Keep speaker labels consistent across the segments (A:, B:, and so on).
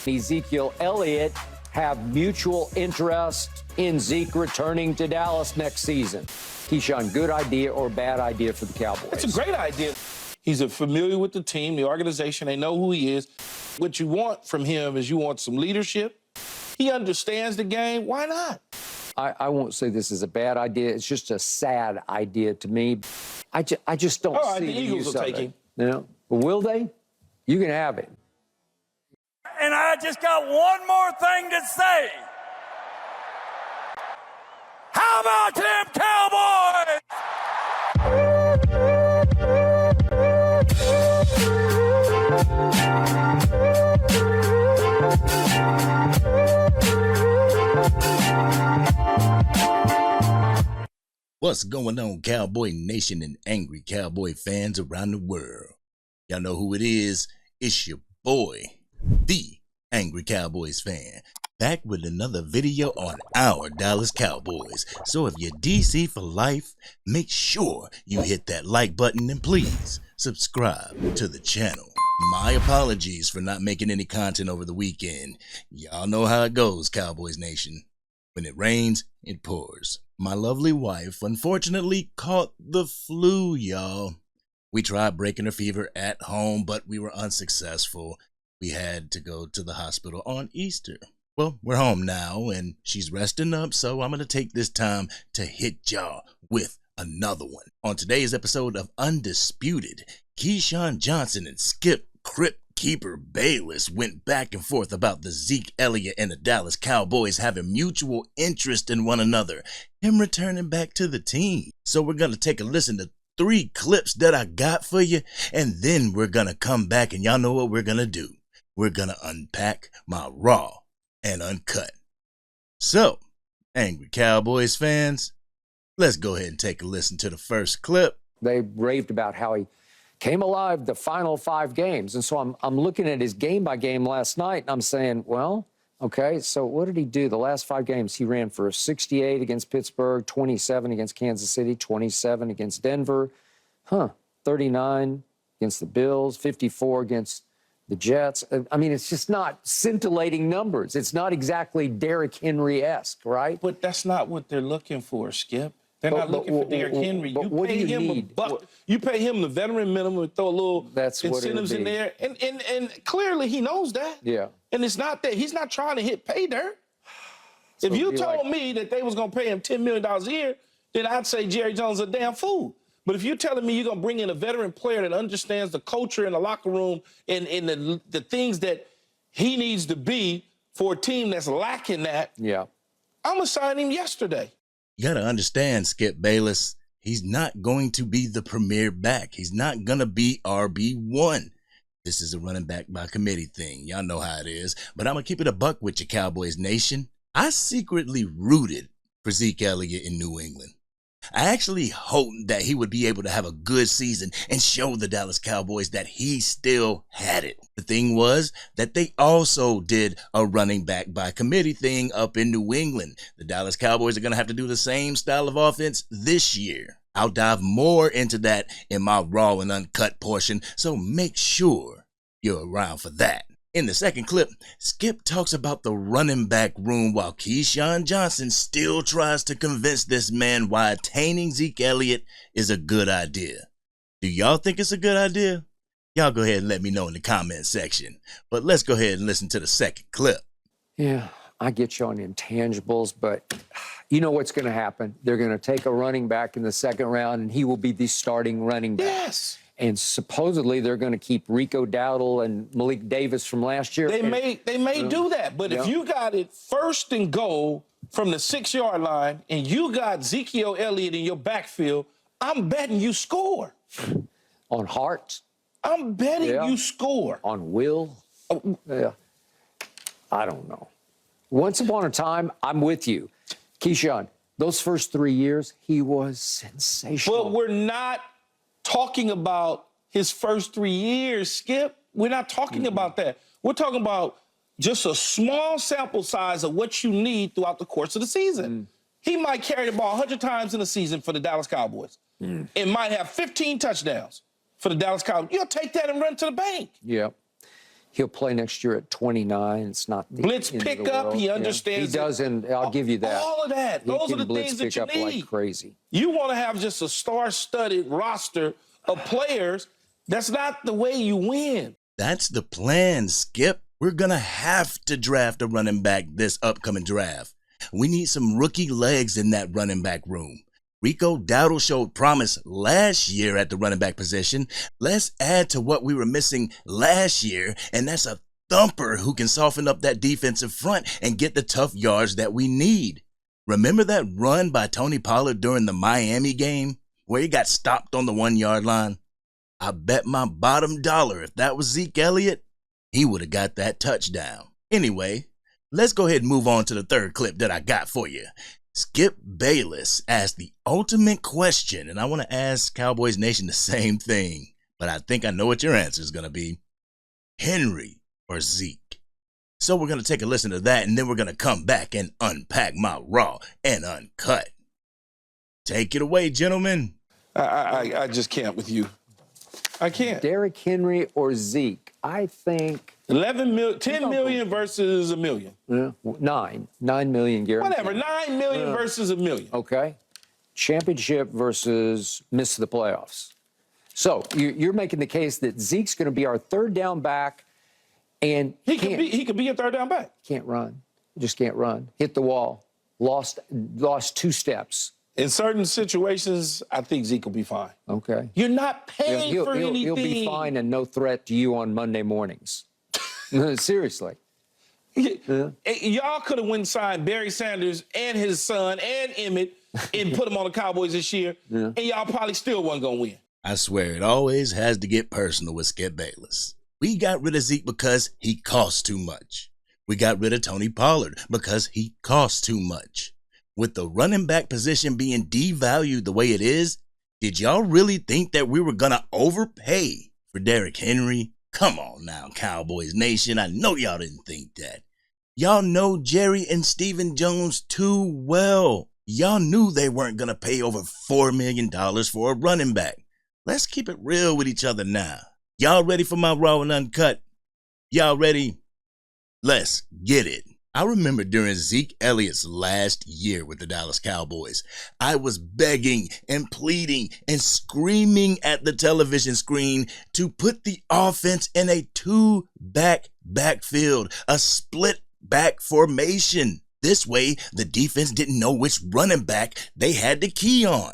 A: Ezekiel Elliott have mutual interest in Zeke returning to Dallas next season. Keyshawn, good idea or bad idea for the Cowboys?
B: It's a great idea. He's familiar with the team, the organization. They know who he is. What you want from him is you want some leadership. He understands the game. Why not?
A: I won't say this is a bad idea. It's just a sad idea to me. I just don't
B: All right,
A: see
B: the Eagles will take him.
A: You know? Will they? You can have it.
C: And I just got one more thing to say. How about them Cowboys?
D: What's going on, Cowboy Nation and angry Cowboy fans around the world? Y'all know who it is. It's your boy, the Angry Cowboys fan, back with another video on our Dallas Cowboys. So if you're DC for life, make sure you hit that like button and please subscribe to the channel. My apologies for not making any content over the weekend. Y'all know how it goes, Cowboys Nation. When it rains, it pours. My lovely wife unfortunately caught the flu, y'all. We tried breaking her fever at home, but we were unsuccessful. We had to go to the hospital on Easter. Well, we're home now, and she's resting up, so I'm going to take this time to hit y'all with another one. On today's episode of Undisputed, Keyshawn Johnson and Skip Crypt Keeper Bayless went back and forth about the Zeke Elliott and the Dallas Cowboys having mutual interest in one another, him returning back to the team. So we're going to take a listen to 3 clips that I got for you, and then we're going to come back, and y'all know what we're going to do. We're going to unpack my Raw and Uncut. So, angry Cowboys fans, let's go ahead and take a listen to the first clip.
A: They raved about how he came alive the final 5 games. And so I'm looking at his game by game last night, and I'm saying, well, okay, so what did he do? The last 5 games, he ran for 68 against Pittsburgh, 27 against Kansas City, 27 against Denver, 39 against the Bills, 54 against the Jets. I mean, it's just not scintillating numbers. It's not exactly Derrick Henry-esque, right?
B: But that's not what they're looking for, Skip. They're not looking for Derrick Henry. You pay him a buck. You pay him the veteran minimum and throw a little incentives in there. And clearly he knows that.
A: Yeah.
B: And it's not that. He's not trying to hit pay dirt. So if you told me that they was going to pay him $10 million a year, then I'd say Jerry Jones is a damn fool. But if you're telling me you're going to bring in a veteran player that understands the culture in the locker room and the things that he needs to be for a team that's lacking that,
A: yeah,
B: I'm going to sign him yesterday.
D: You got to understand, Skip Bayless, he's not going to be the premier back. He's not going to be RB1. This is a running back by committee thing. Y'all know how it is. But I'm going to keep it a buck with you, Cowboys Nation. I secretly rooted for Zeke Elliott in New England. I actually hoped that he would be able to have a good season and show the Dallas Cowboys that he still had it. The thing was that they also did a running back by committee thing up in New England. The Dallas Cowboys are going to have to do the same style of offense this year. I'll dive more into that in my Raw and Uncut portion, so make sure you're around for that. In the second clip, Skip talks about the running back room while Keyshawn Johnson still tries to convince this man why attaining Zeke Elliott is a good idea. Do y'all think it's a good idea? Y'all go ahead and let me know in the comment section. But let's go ahead and listen to the second clip.
A: Yeah, I get you on intangibles, but you know what's going to happen. They're going to take a running back in the second round, and he will be the starting running back.
B: Yes.
A: And supposedly they're going to keep Rico Dowdle and Malik Davis from last year.
B: They may do that, but if you got it first and goal from the 6-yard line and you got Ezekiel Elliott in your backfield, I'm betting you score.
A: On Hart?
B: I'm betting you score.
A: On Will? Yeah. I don't know. Once upon a time, I'm with you. Keyshawn, those first 3 years, he was sensational.
B: But we're not talking about his first 3 years, Skip. We're not talking about that. We're talking about just a small sample size of what you need throughout the course of the season. He might carry the ball 100 times in a season for the Dallas Cowboys. It might have 15 touchdowns for the Dallas Cowboys. You'll take that and run to the bank.
A: Yeah. He'll play next year at 29. It's not the
B: Blitz
A: end of the
B: pickup.
A: world.
B: He
A: Yeah.
B: understands.
A: He does, and I'll give you that.
B: All of that.
A: He
B: Those
A: can
B: are the
A: blitz
B: things that
A: pick
B: you
A: up
B: need.
A: like crazy.
B: You want to have just a star-studded roster of players. That's not the way you win.
D: That's the plan, Skip. We're going to have to draft a running back this upcoming draft. We need some rookie legs in that running back room. Rico Dowdle showed promise last year at the running back position. Let's add to what we were missing last year, and that's a thumper who can soften up that defensive front and get the tough yards that we need. Remember that run by Tony Pollard during the Miami game where he got stopped on the 1-yard line? I bet my bottom dollar if that was Zeke Elliott, he would have got that touchdown. Anyway, let's go ahead and move on to the third clip that I got for you. Skip Bayless asked the ultimate question, and I want to ask Cowboys Nation the same thing, but I think I know what your answer is going to be. Henry or Zeke? So we're going to take a listen to that, and then we're going to come back and unpack my raw and uncut. Take it away, gentlemen.
B: I just can't with you. I can't.
A: Derrick Henry or Zeke? I think
B: 10 million versus $1 million.
A: 9 million guaranteed.
B: Whatever, 9 million versus $1 million.
A: Okay. Championship versus miss the playoffs. So you're making the case that Zeke's going to be our third down back, and
B: He could be a third down back.
A: can't run. Just can't run. Hit the wall. Lost 2 steps.
B: In certain situations, I think Zeke will be fine.
A: Okay.
B: You're not paying for anything.
A: He'll be fine and no threat to you on Monday mornings. Seriously.
B: Y'all could have went and signed Barry Sanders and his son and Emmett and put them on the Cowboys this year, and y'all probably still wasn't going to win.
D: I swear it always has to get personal with Skip Bayless. We got rid of Zeke because he costs too much. We got rid of Tony Pollard because he costs too much. With the running back position being devalued the way it is, did y'all really think that we were going to overpay for Derrick Henry? Come on now, Cowboys Nation. I know y'all didn't think that. Y'all know Jerry and Stephen Jones too well. Y'all knew they weren't going to pay over $4 million for a running back. Let's keep it real with each other now. Y'all ready for my raw and uncut? Y'all ready? Let's get it. I remember during Zeke Elliott's last year with the Dallas Cowboys, I was begging and pleading and screaming at the television screen to put the offense in a 2-back backfield, a split back formation. This way, the defense didn't know which running back they had to key on.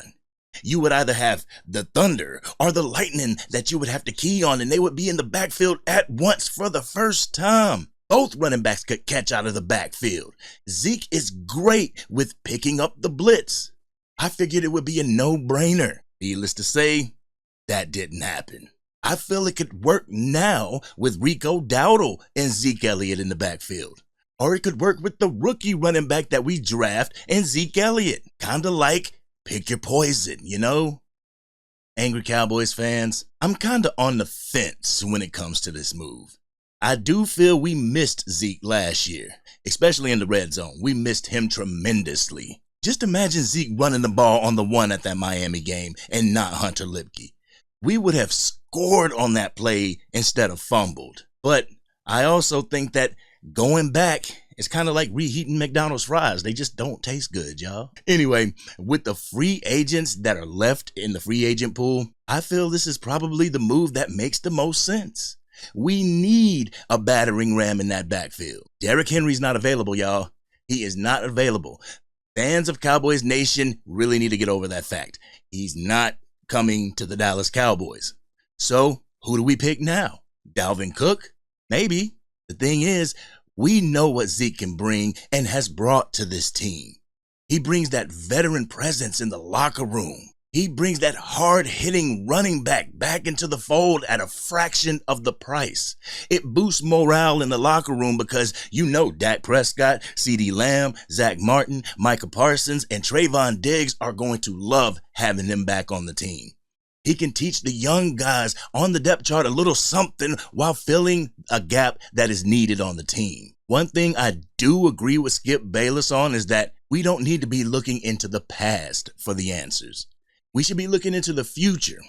D: You would either have the Thunder or the Lightning that you would have to key on, and they would be in the backfield at once for the first time. Both running backs could catch out of the backfield. Zeke is great with picking up the blitz. I figured it would be a no-brainer. Needless to say, that didn't happen. I feel it could work now with Rico Dowdle and Zeke Elliott in the backfield. Or it could work with the rookie running back that we draft and Zeke Elliott. Kinda like pick your poison, you know? Angry Cowboys fans, I'm kinda on the fence when it comes to this move. I do feel we missed Zeke last year, especially in the red zone. We missed him tremendously. Just imagine Zeke running the ball on the 1 at that Miami game and not Hunter Lipke. We would have scored on that play instead of fumbled. But I also think that going back is kind of like reheating McDonald's fries. They just don't taste good, y'all. Anyway, with the free agents that are left in the free agent pool, I feel this is probably the move that makes the most sense. We need a battering ram in that backfield. Derrick Henry's not available, y'all. He is not available. Fans of Cowboys Nation really need to get over that fact. He's not coming to the Dallas Cowboys. So, who do we pick now? Dalvin Cook? Maybe. The thing is, we know what Zeke can bring and has brought to this team. He brings that veteran presence in the locker room. He brings that hard-hitting running back into the fold at a fraction of the price. It boosts morale in the locker room because you know Dak Prescott, CeeDee Lamb, Zach Martin, Micah Parsons, and Trayvon Diggs are going to love having him back on the team. He can teach the young guys on the depth chart a little something while filling a gap that is needed on the team. One thing I do agree with Skip Bayless on is that we don't need to be looking into the past for the answers. We should be looking into the future.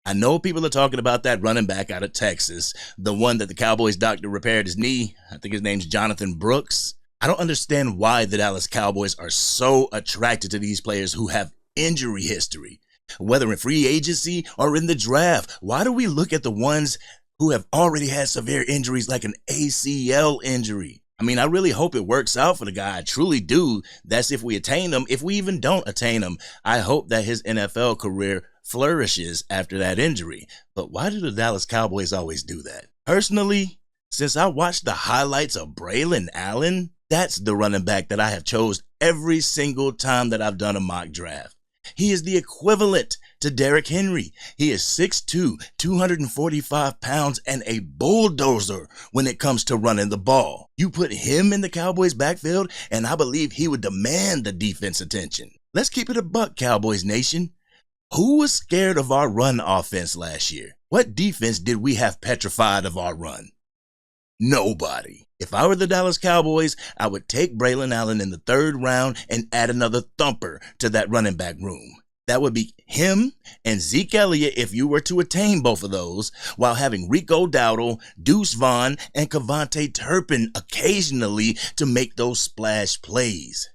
D: I know people are talking about that running back out of Texas, the one that the Cowboys doctor repaired his knee. I think his name's Jonathan Brooks. I don't understand why the Dallas Cowboys are so attracted to these players who have injury history, whether in free agency or in the draft. Why do we look at the ones who have already had severe injuries like an ACL injury? I mean, I really hope it works out for the guy. I truly do. That's if we attain him. If we even don't attain him, I hope that his NFL career flourishes after that injury. But why do the Dallas Cowboys always do that? Personally, since I watched the highlights of Braylon Allen, that's the running back that I have chose every single time that I've done a mock draft. He is the equivalent to Derrick Henry. He is 6'2", 245 pounds, and a bulldozer when it comes to running the ball. You put him in the Cowboys backfield, and I believe he would demand the defense attention. Let's keep it a buck, Cowboys Nation. Who was scared of our run offense last year? What defense did we have petrified of our run? Nobody. If I were the Dallas Cowboys, I would take Braylon Allen in the 3rd round and add another thumper to that running back room. That would be him and Zeke Elliott if you were to attain both of those, while having Rico Dowdle, Deuce Vaughn, and Cavonte Turpin occasionally to make those splash plays.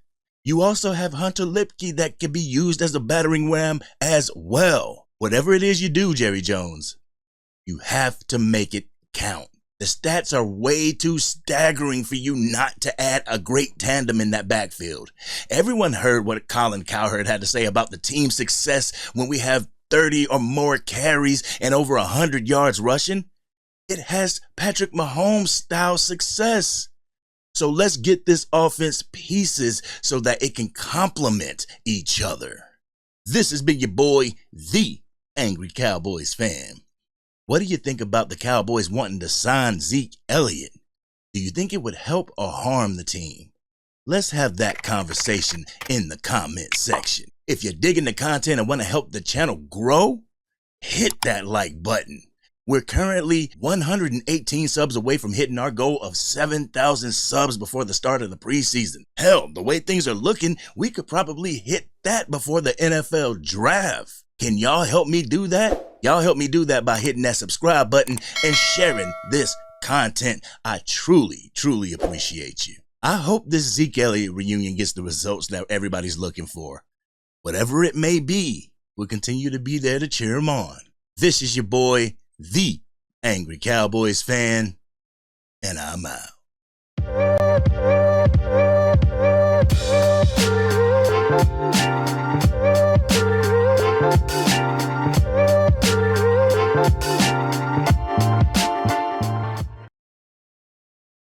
D: You also have Hunter Lipke that can be used as a battering ram as well. Whatever it is you do, Jerry Jones, you have to make it count. The stats are way too staggering for you not to add a great tandem in that backfield. Everyone heard what Colin Cowherd had to say about the team's success when we have 30 or more carries and over 100 yards rushing. It has Patrick Mahomes style success. So let's get this offense pieces so that it can complement each other. This has been your boy, the Angry Cowboys fan. What do you think about the Cowboys wanting to sign Zeke Elliott? Do you think it would help or harm the team? Let's have that conversation in the comment section. If you're digging the content and want to help the channel grow, hit that like button. We're currently 118 subs away from hitting our goal of 7,000 subs before the start of the preseason. Hell, the way things are looking, we could probably hit that before the NFL draft. Can y'all help me do that? Y'all help me do that by hitting that subscribe button and sharing this content. I truly, truly appreciate you. I hope this Zeke Elliott reunion gets the results that everybody's looking for. Whatever it may be, we'll continue to be there to cheer him on. This is your boy, the Angry Cowboys fan, and I'm out.